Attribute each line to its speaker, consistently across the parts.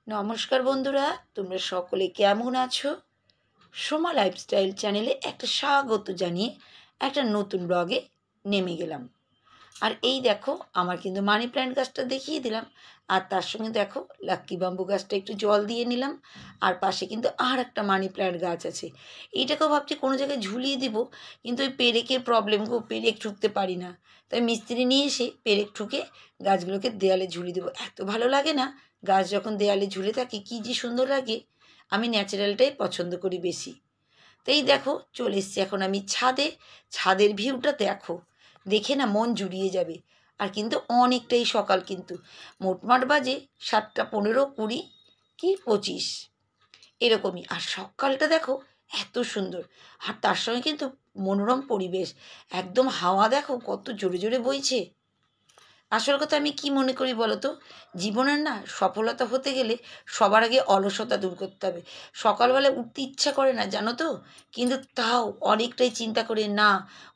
Speaker 1: নমস্কার বন্ধুরা, তোমরা সকলে কেমন আছো? সোমা লাইফস্টাইল চ্যানেলে একটা স্বাগত জানিয়ে একটা নতুন ব্লগে নেমে গেলাম। আর এই দেখো, আমার কিন্তু মানি প্ল্যান্ট গাছটা দেখিয়ে দিলাম, আর তার সঙ্গে দেখো লাক্কি বাম্বু গাছটা একটু জল দিয়ে নিলাম। আর পাশে কিন্তু আর একটা মানি প্ল্যান্ট গাছ আছে। এইটাকেও ভাবছি কোনো জায়গায় ঝুলিয়ে দিব, কিন্তু ওই পেরেকের প্রবলেম, পেরেক ঠুকতে পারি না। তাই মিস্ত্রি নিয়ে এসে পেরেক ঠুকে গাছগুলোকে দেয়ালে ঝুলিয়ে দেবো। এত ভালো লাগে না গাছ যখন দেয়ালে ঝুলে থাকে, কী যে সুন্দর লাগে। আমি ন্যাচারালটাই পছন্দ করি বেশি। তো এই দেখো চলে এসছি এখন আমি ছাদে। ছাদের ভিউটা দেখো, দেখে না মন জুড়িয়ে যাবে। আর কিন্তু অনেকটাই সকাল, কিন্তু মোটমাট বাজে 7টা 15, 20 কি 25 এরকমই। আর সকালটা দেখো এত সুন্দর, আর তার সঙ্গে কিন্তু মনোরম পরিবেশ। একদম হাওয়া দেখো কত জোরে জোরে বইছে। আসল কথা আমি কি মনে করি বলো তো, জীবনের না সফলতা হতে গেলে সবার আগে অলসতা দূর করতে হবে। সকালবেলা উঠতে ইচ্ছা করে না জানো তো, কিন্তু তাও অনেকটাই চিন্তা করে না,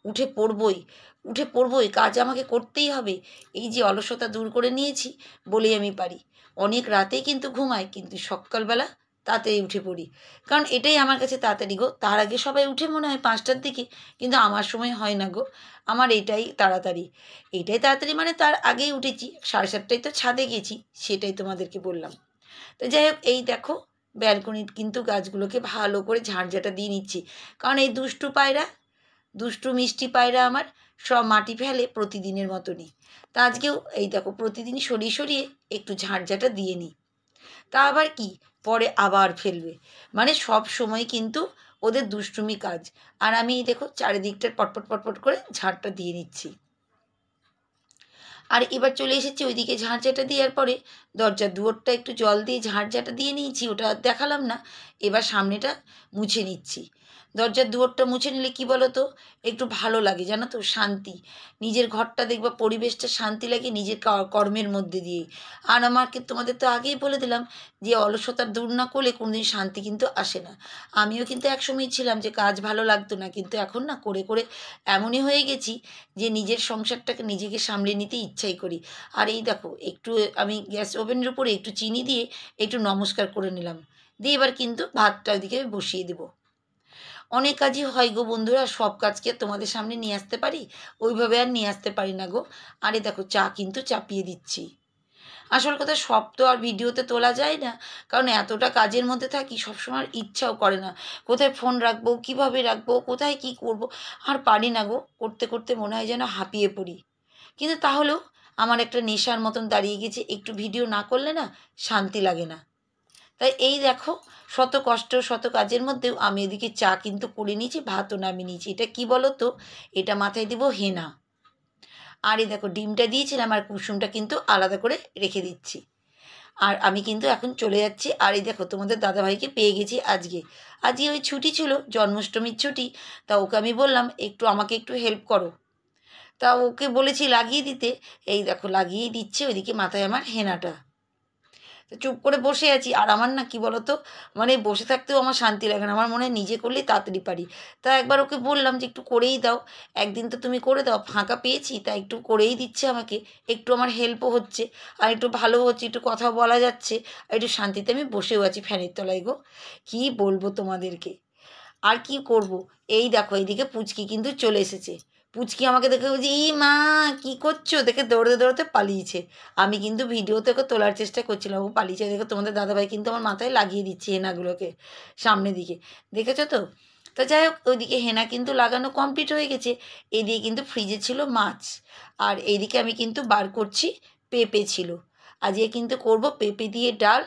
Speaker 1: উঠে পড়বই, উঠে পড়বই, কাজ আমাকে করতেই হবে। এই যে অলসতা দূর করে নিয়েছি বলেই আমি পারি। অনেক রাতেই কিন্তু ঘুমাই, কিন্তু সকালবেলা তাড়াতাড়ি উঠে পড়ি। কারণ এটাই আমার কাছে তাড়াতাড়ি গো। তার আগে সবাই উঠে মনে হয় 5টার দিকে, কিন্তু আমার সময় হয় না গো। আমার এটাই তাড়াতাড়ি। এইটাই তাড়াতাড়ি মানে তার আগেই উঠেছি, 7:30টায় তো ছাদে গেছি, সেটাই তোমাদেরকে বললাম। তো যাই হোক, এই দেখো ব্যালকনির কিন্তু গাছগুলোকে ভালো করে ঝাড়ঝাঁটা দিয়ে নিচ্ছি। কারণ এই দুষ্টু পায়রা, দুষ্টু মিষ্টি পায়রা আমার সব মাটি ফেলে প্রতিদিনের মতনই। তা আজকেও এই দেখো প্রতিদিন সরিয়ে সরিয়ে একটু ঝাড়ঝাঁটা দিয়ে নিই। তা আবার কি, পরে আবার ফেলবে, মানে সব সময় কিন্তু ওদের দুষ্টুমি কাজ। আর আমি এই দেখো চারিদিকটা পটপট পটপট করে ঝাড়টা দিয়ে নিচ্ছি। আর এবার চলে এসেছি ওইদিকে ঝাড়ঝাঁটা দেওয়ার পরে দরজার দুয়ারটা একটু জল দিয়ে ঝাড়ঝাঁটা দিয়ে নিয়েছি, ওটা আর দেখালাম না। এবার সামনেটা মুছে নিচ্ছি। দরজার দুয়ারটা মুছে নিলে কি বলো তো, একটু ভালো লাগে জানো তো, শান্তি। নিজের ঘরটা দেখবা পরিবেশটা শান্তি লাগে নিজের কর্মের মধ্যে দিয়েই। আর আমাকে তোমাদের তো আগেই বলে দিলাম যে অলসতা দূর না করলে কোনোদিন শান্তি কিন্তু আসে না। আমিও কিন্তু একসময় ছিলাম যে কাজ ভালো লাগতো না, কিন্তু এখন না করে করে এমনই হয়ে গেছি যে নিজের সংসারটাকে নিজেকে সামলে নিতে ইচ্ছাই করি। আর এই দেখো একটু আমি গ্যাস ওভেনের উপরে একটু চিনি দিয়ে একটু নমস্কার করে নিলাম, দিয়ে এবার কিন্তু ভাতটা ওইদিকে বসিয়ে দেবো। অনেক কাজই হয় গো বন্ধুরা, সব কাজকে আর তোমাদের সামনে নিয়ে আসতে পারি? ওইভাবে আর নিয়ে আসতে পারি না গো। আরে দেখো চা কিন্তু চাপিয়ে দিচ্ছি। আসল কথা, সব তো আর ভিডিওতে তোলা যায় না, কারণ এতটা কাজের মধ্যে থাকি সবসময় ইচ্ছাও করে না। কোথায় ফোন রাখবো, কিভাবে রাখবো, কোথায় কি করব, আর পারি না গো। করতে করতে মনে হয় যেন হাঁপিয়ে পড়ি। কিন্তু তাহলেও আমার একটা নেশার মতন দাঁড়িয়ে গেছে, একটু ভিডিও না করলে না শান্তি লাগে না। তাই এই দেখো, শত কষ্ট শত কাজের মধ্যেও আমি এদিকে চা কিন্তু করে নিয়েছি, ভাতও নামিয়ে নিয়েছি। এটা কি বলো তো, এটা মাথায় দিব হেনা। আর এই দেখো ডিমটা দিয়েছিলাম, আর কুসুমটা কিন্তু আলাদা করে রেখে দিচ্ছি। আর আমি কিন্তু এখন চলে যাচ্ছি। আর এই দেখো তোমাদের দাদাভাইকে পেয়ে গেছি আজকে। আজকে ওই ছুটি ছিল, জন্মাষ্টমীর ছুটি। তা ওকে আমি বললাম একটু আমাকে একটু হেল্প করো। তা ওকে বলেছি লাগিয়ে দিতে। এই দেখো লাগিয়েই দিচ্ছে ওইদিকে মাথায় আমার হেনাটা। তো চুপ করে বসে আছি। আর আমার না কি বলতো, মানে বসে থাকতেও আমার শান্তি লাগে না, আমার মনে হয় নিজে করলেই তাড়াতাড়ি পারি। তা একবার ওকে বললাম যে একটু করেই দাও, একদিন তো তুমি করে দাও, ফাঁকা পেয়েছি তা একটু করেই দিচ্ছে আমাকে। একটু আমার হেল্পও হচ্ছে, আর একটু ভালো হচ্ছে, একটু কথা বলা যাচ্ছে, আর একটু শান্তিতে আমি বসেও আছি ফ্যানের তলায় গো। কী বলবো তোমাদেরকে, আর কি করব। এই দেখো এইদিকে পুচকি কিন্তু চলে এসেছে। পুচকি আমাকে দেখে বলছে, ই মা কী করছো, দেখে দৌড়তে দৌড়তে পালিয়েছে। আমি কিন্তু ভিডিওতে ওকে তোলার চেষ্টা করছিলাম, ও পালিয়েছে। দেখো তোমাদের দাদাভাই কিন্তু আমার মাথায় লাগিয়ে দিচ্ছে হেনাগুলোকে সামনের দিকে, দেখেছো তো। তো যাই হোক, ওইদিকে হেনা কিন্তু লাগানো কমপ্লিট হয়ে গেছে। এইদিকে কিন্তু ফ্রিজে ছিল মাছ, আর এইদিকে আমি কিন্তু বার করছি পেঁপে ছিল। আজকে কিন্তু করব পেঁপে দিয়ে ডাল।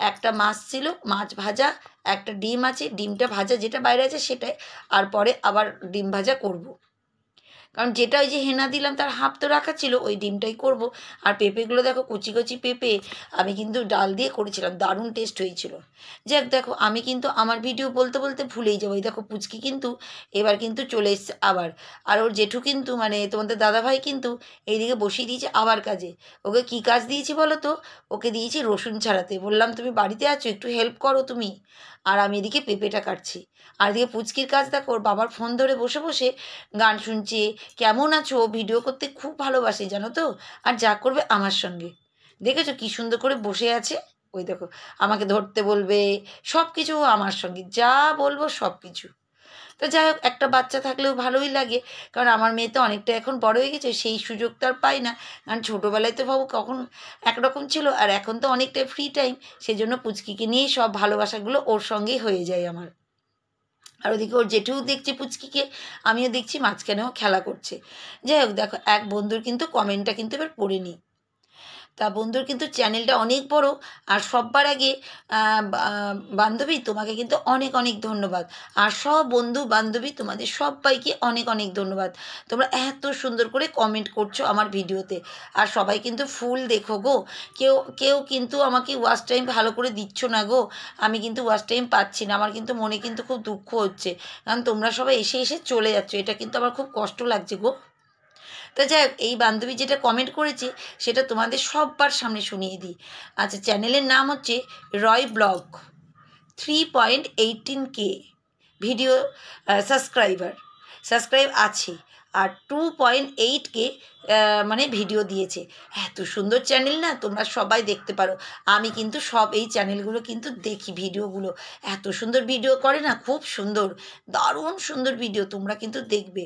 Speaker 1: একটা মাছ ছিল, মাছ ভাজা, একটা ডিম আছে, ডিমটা ভাজা যেটা বাইরে আছে সেটাই। আর পরে আবার ডিম ভাজা করব। কারণ যেটা ওই যে হেনা দিলাম তার হাফ তো রাখা ছিল, ওই ডিমটাই করব। আর পেঁপেগুলো দেখো কচি কচি পেঁপে, আমি কিন্তু ডাল দিয়ে করেছিলাম, দারুণ টেস্ট হয়েছিল। যাক দেখো, আমি কিন্তু আমার ভিডিও বলতে বলতে ভুলেই যাবো। এই দেখো পুচকি কিন্তু এবার কিন্তু চলে এসছে আবার। আর ওর জেঠু কিন্তু মানে তোমাদের দাদাভাই কিন্তু এইদিকে বসিয়ে দিয়েছে আবার কাজে। ওকে কি কাজ দিয়েছি বলো তো, ওকে দিয়েছি রসুন ছাড়াতে। বললাম তুমি বাড়িতে আছো, একটু হেল্প করো তুমি। আর আমি এদিকে পেঁপেটা কাটছি। আর এদিকে পুচকির কাজ দেখো, ওর বাবার ফোন ধরে বসে বসে গান শুনছে। কেমন আছো, ভিডিও করতে খুব ভালোবাসে জানো তো। আর যা করবে আমার সঙ্গে, দেখেছো কি সুন্দর করে বসে আছে। ওই দেখো আমাকে ধরতে বলবে, সব কিছু আমার সঙ্গে যা বলবো সব কিছু। তো যাই হোক, একটা বাচ্চা থাকলেও ভালোই লাগে, কারণ আমার মেয়ে তো অনেকটা এখন বড় হয়ে গেছে, সেই সুযোগ তো আর পাই না। কারণ ছোটোবেলায় তো ভাবো কখন একরকম ছিল, আর এখন তো অনেকটাই ফ্রি টাইম, সেজন্য পুচকিকে নিয়েই সব ভালোবাসাগুলো ওর সঙ্গেই হয়ে যায় আমার। আর ওদিকে ওর জেঠুও দেখছে পুচকিকে, আমিও দেখছি মাঝখানেও খেলা করছে। যাই হোক, দেখো এক বন্ধুর কিন্তু কমেন্টটা কিন্তু এবার পড়ে নিই। তা বন্ধুর কিন্তু চ্যানেলটা অনেক বড়। আর সব্বার আগে বান্ধবী তোমাকে কিন্তু অনেক অনেক ধন্যবাদ। আর সব বন্ধু বান্ধবী তোমাদের সবাইকে অনেক অনেক ধন্যবাদ। তোমরা এত সুন্দর করে কমেন্ট করছো আমার ভিডিওতে, আর সবাই কিন্তু ফুল দেখো গো। কেউ কেউ কিন্তু আমাকে ওয়াচ টাইম ভালো করে দিচ্ছ না গো। আমি কিন্তু ওয়াচ টাইম পাচ্ছি না, আমার কিন্তু মনে কিন্তু খুব দুঃখ হচ্ছে, কারণ তোমরা সবাই এসে এসে চলে যাচ্ছ, এটা কিন্তু আমার খুব কষ্ট লাগছে গো। তা যাই হোক, এই বান্ধবী যেটা কমেন্ট করেছে সেটা তোমাদের সব্বার সামনে শুনিয়ে দিই। আচ্ছা, চ্যানেলের নাম হচ্ছে রয় ব্লগ, 3.18K ভিডিও সাবস্ক্রাইব আছে, আর 2.8K মানে ভিডিও দিয়েছে। এত সুন্দর চ্যানেল না, তোমরা সবাই দেখতে পারো। আমি কিন্তু সব এই চ্যানেলগুলো কিন্তু দেখি, ভিডিওগুলো এত সুন্দর ভিডিও করে না, খুব সুন্দর, দারুণ সুন্দর ভিডিও, তোমরা কিন্তু দেখবে।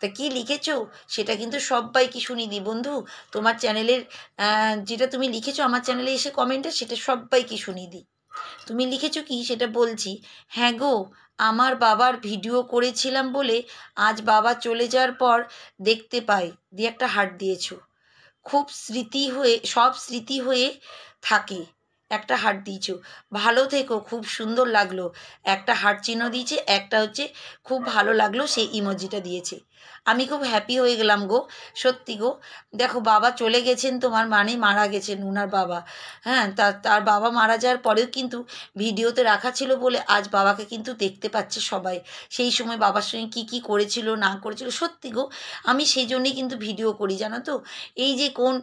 Speaker 1: তা কী লিখেছো সেটা কিন্তু সব্বাইকে শুনিয়ে দিই বন্ধু। তোমার চ্যানেলের যেটা তুমি লিখেছো আমার চ্যানেলে এসে কমেন্টে, সেটা সব্বাইকে শুনিয়ে দিই। তুমি লিখেছো কি সেটা বলছি। হ্যাঁ গো, আমার বাবার ভিডিও করেছিলাম বলে আজ বাবা চলে যাওয়ার পর দেখতে পাই, দিয়ে একটা হার্ট দিয়েছো। খুব স্মৃতি হয়ে, সব স্মৃতি হয়ে থাকে, একটা হার্ট দিয়েছো। ভালো থেকো, খুব সুন্দর লাগলো, একটা হার্ট চিহ্ন দিয়েছে, একটা হচ্ছে খুব ভালো লাগলো সেই ইমোজিটা দিয়েছে। আমি খুব হ্যাপি হয়ে গেলাম গো, সত্যি গো। দেখো, বাবা চলে গেছেন তোমার, মানে মারা গেছেন ওনার বাবা। হ্যাঁ, তার বাবা মারা যাওয়ার পরেও কিন্তু ভিডিওতে রাখা ছিল বলে আজ বাবাকে কিন্তু দেখতে পাচ্ছে সবাই। সেই সময় বাবার সঙ্গে কী কী করেছিল না করেছিল, সত্যি গো। আমি সেই জন্যই কিন্তু ভিডিও করি, জানো তো। এই যে কোন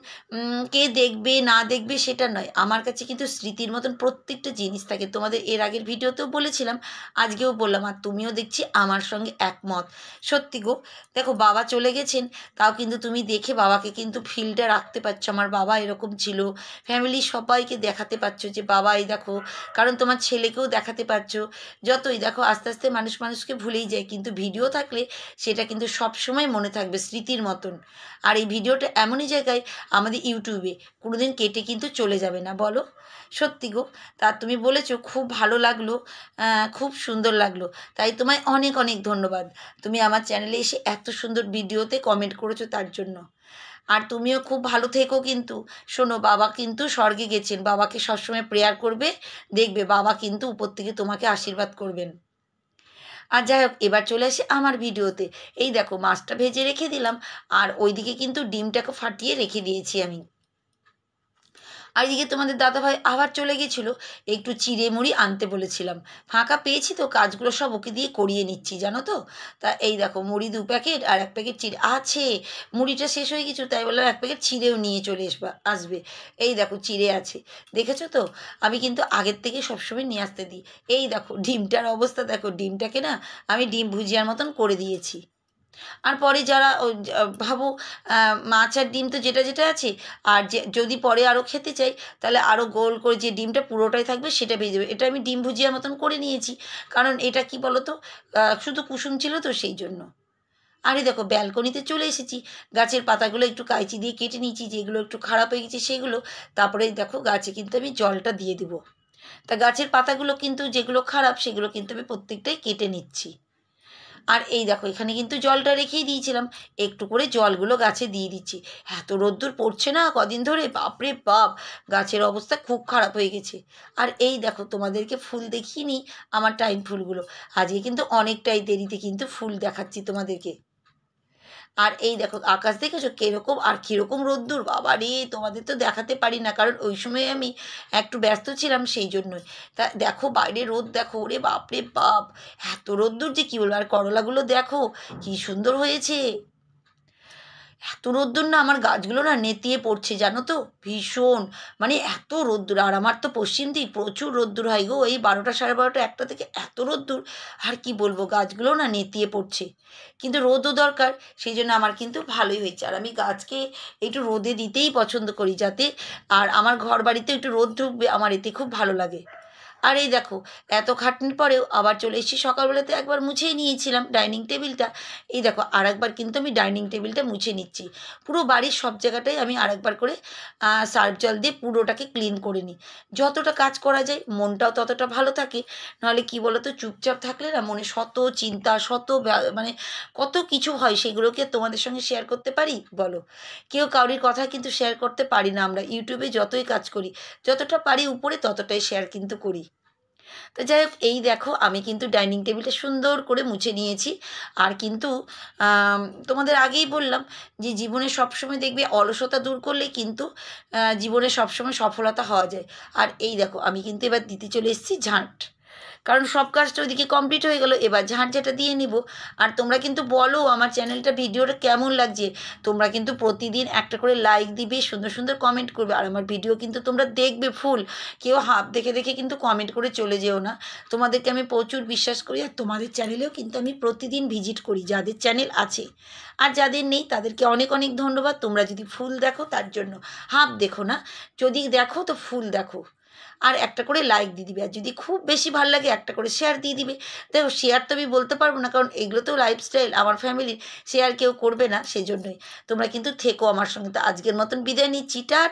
Speaker 1: কে দেখবে না দেখবে সেটা নয়, আমার কাছে কিন্তু স্মৃতির মতন প্রত্যেকটা জিনিস থাকে। তোমাদের এর আগের ভিডিওতেও বলেছিলাম, আজকেও বললাম, আর তুমিও দেখছি আমার সঙ্গে একমত। সত্যি গো, দেখো বাবা চলে গেছেন, তাও কিন্তু তুমি দেখে বাবাকে কিন্তু ফিলটা রাখতে পারছো, আমার বাবা এরকম ছিল। ফ্যামিলির সবাইকে দেখাতে পারছো যে বাবা এই দেখো, কারণ তোমার ছেলেকেও দেখাতে পারছো। যতই দেখো আস্তে আস্তে মানুষ মানুষকে ভুলেই যায়, কিন্তু ভিডিও থাকলে সেটা কিন্তু সব সময় মনে থাকবে স্মৃতির মতন। আর এই ভিডিওটা এমনই জায়গায় আমাদের ইউটিউবে কোনোদিন কেটে কিন্তু চলে যাবে না, বলো। সত্যি গো। তা তুমি বলেছো খুব ভালো লাগলো, খুব সুন্দর লাগলো, তাই তোমায় অনেক অনেক ধন্যবাদ। তুমি আমার চ্যানেলে এসে এত সুন্দর ভিডিওতে কমেন্ট করেছো তার জন্য। আর তুমিও খুব ভালো থেকো কিন্তু। শোনো, বাবা কিন্তু স্বর্গে গেছেন, বাবাকে সবসময় প্রেয়ার করবে, দেখবে বাবা কিন্তু উপর থেকে তোমাকে আশীর্বাদ করবেন। আর যাই হোক, এবার চলে আসি আমার ভিডিওতে। এই দেখো, মাছটা ভেজে রেখে দিলাম, আর ওইদিকে কিন্তু ডিমটাকে ফাটিয়ে রেখে দিয়েছি আমি। আর এদিকে তোমাদের দাদাভাই আবার চলে গেছিলো, একটু চিড়ে মুড়ি আনতে বলেছিলাম। ফাঁকা পেয়েছি তো কাজগুলো সব ওকে দিয়ে করিয়ে নিচ্ছি, জানো তো। তা এই দেখো, মুড়ি 2 প্যাকেট আর 1 প্যাকেট চিড়ে আছে। মুড়িটা শেষ হয়ে গেছিলো, তাই বললাম 1 প্যাকেট চিড়েও নিয়ে চলে আসবে। এই দেখো চিড়ে আছে, দেখেছো তো। আমি কিন্তু আগের থেকে সবসময় নিয়ে আসতে দিই। এই দেখো ডিমটার অবস্থা দেখো, ডিমটাকে না আমি ডিম ভুজিয়ার মতন করে দিয়েছি। আর পরে যারা ভাবো, মাছ আর ডিম তো যেটা যেটা আছে, আর যদি পরে আরও খেতে চাই, তাহলে আরও গোল করে যে ডিমটা পুরোটাই থাকবে সেটা ভেজে দেবে। এটা আমি ডিম ভুজিয়ার মতন করে নিয়েছি, কারণ এটা কি বলো তো, শুধু কুসুম ছিল তো সেই জন্য। আরে দেখো, ব্যালকনিতে চলে এসেছি, গাছের পাতাগুলো একটু কাঁচি দিয়ে কেটে নিয়েছি, যেগুলো একটু খারাপ হয়ে গেছে সেগুলো। তারপরে দেখো গাছে কিন্তু আমি জলটা দিয়ে দেবো। তা গাছের পাতাগুলো কিন্তু যেগুলো খারাপ সেগুলো কিন্তু আমি প্রত্যেকটাই কেটে নিচ্ছি। আর এই দেখো, এখানে কিন্তু জলটা রেখেই দিয়েছিলাম, একটু করে জলগুলো গাছে দিয়ে দিচ্ছি। এত রোদ্দুর পড়ছে না কদিন ধরে, বাপরে বাপ, গাছের অবস্থা খুব খারাপ হয়ে গেছে। আর এই দেখো, তোমাদেরকে ফুল দেখিনি, আমার টাইম ফুলগুলো আজকে কিন্তু অনেকটাই দেরিতে কিন্তু ফুল দেখাচ্ছি তোমাদেরকে। আর এই দেখো আকাশ দেখেছো কিরকম, আর কীরকম রোদ্দুর, বাবা রে, তোমাদের তো দেখাতে পারি না, কারণ ওই সময় আমি একটু ব্যস্ত ছিলাম সেই জন্যই। তা দেখো বাইরে রোদ দেখো, ওরে বাপরে বাপ, এত রোদ্দুর যে কী বলবো। আর করলাগুলো দেখো কি সুন্দর হয়েছে, এত রোদ্দুর না, আমার গাছগুলো না নেতিয়ে পড়ছে জানো তো, ভীষণ, মানে এত রোদ্দুর। আর আমার তো পশ্চিম দিক, প্রচুর রোদ্দুর হয় গো, এই 12টা 12:30 1টা থেকে এত রোদ্দুর। আর কি বলবো, গাছগুলো না নেতিয়ে পড়ছে, কিন্তু রোদও দরকার, সেই জন্য আমার কিন্তু ভালোই হয়েছে। আর আমি গাছকে একটু রোদে দিতেই পছন্দ করি, যাতে আর আমার ঘর বাড়িতে একটু রোদ ঢুকবে, আমার এতে খুব ভালো লাগে। আর এই দেখো, এত খাটনির পরেও আবার চলে এসেছি, সকালবেলাতে একবার মুছেই নিয়েছিলাম ডাইনিং টেবিলটা। এই দেখো, আর একবার কিন্তু আমি ডাইনিং টেবিলটা মুছে নিচ্ছি। পুরো বাড়ির সব জায়গাটাই আমি আরেকবার করে সার্ফ জল দিয়ে পুরোটাকে ক্লিন করে নিই। যতটা কাজ করা যায় মনটাও ততটা ভালো থাকে। নাহলে কি বলো তো, চুপচাপ থাকলে না মনে শত চিন্তা, শত মানে কত কিছু হয়, সেগুলোকে তোমাদের সঙ্গে শেয়ার করতে পারি বলো? কেউ কাউরির কথা কিন্তু শেয়ার করতে পারি না আমরা, ইউটিউবে যতই কাজ করি, যতটা পারি উপরে ততটাই শেয়ার কিন্তু করি। তো যাই হোক, এই দেখো আমি কিন্তু ডাইনিং টেবিলটা সুন্দর করে মুছে নিয়েছি। আর কিন্তু আম, তোমাদের আগেই বললাম যে জীবনে সবসময় দেখবে অলসতা দূর করলে কিন্তু জীবনে সবসময় সফলতা হওয়া যায়। আর এই দেখো, আমি কিন্তু এবার দিতে চলে এসেছি ঝাঁট, কারণ সব কাজটা ওইদিকে কমপ্লিট হয়ে গেল, এবার ঝাঁট ঝাঁটা দিয়ে নিব। আর তোমরা কিন্তু বলো আমার চ্যানেলটা, ভিডিওটা কেমন লাগছে। তোমরা কিন্তু প্রতিদিন একটা করে লাইক দিবে, সুন্দর সুন্দর কমেন্ট করবে, আর আমার ভিডিও কিন্তু তোমরা দেখবে ফুল, কেউ হাফ দেখে দেখে কিন্তু কমেন্ট করে চলে যেও না। তোমাদেরকে আমি প্রচুর বিশ্বাস করি, আর তোমাদের চ্যানেলেও কিন্তু আমি প্রতিদিন ভিজিট করি, যাদের চ্যানেল আছে। আর যাদের নেই তাদেরকে অনেক অনেক ধন্যবাদ। তোমরা যদি ফুল দেখো তার জন্য, হাফ দেখো না, যদি দেখো তো ফুল দেখো। আর একটা করে লাইক দিয়ে দিবে, আর যদি খুব বেশি ভালো লাগে একটা করে শেয়ার দিয়ে দিবে। দেখো, শেয়ার তো আমি বলতে পারবো না, কারণ এগুলো তো লাইফস্টাইল আমার ফ্যামিলির, শেয়ার কেউ করবে না, সেই জন্যই। তোমরা কিন্তু থেকো আমার সঙ্গে। তো আজকের মতন বিদায় নিচ্ছি, টাটা।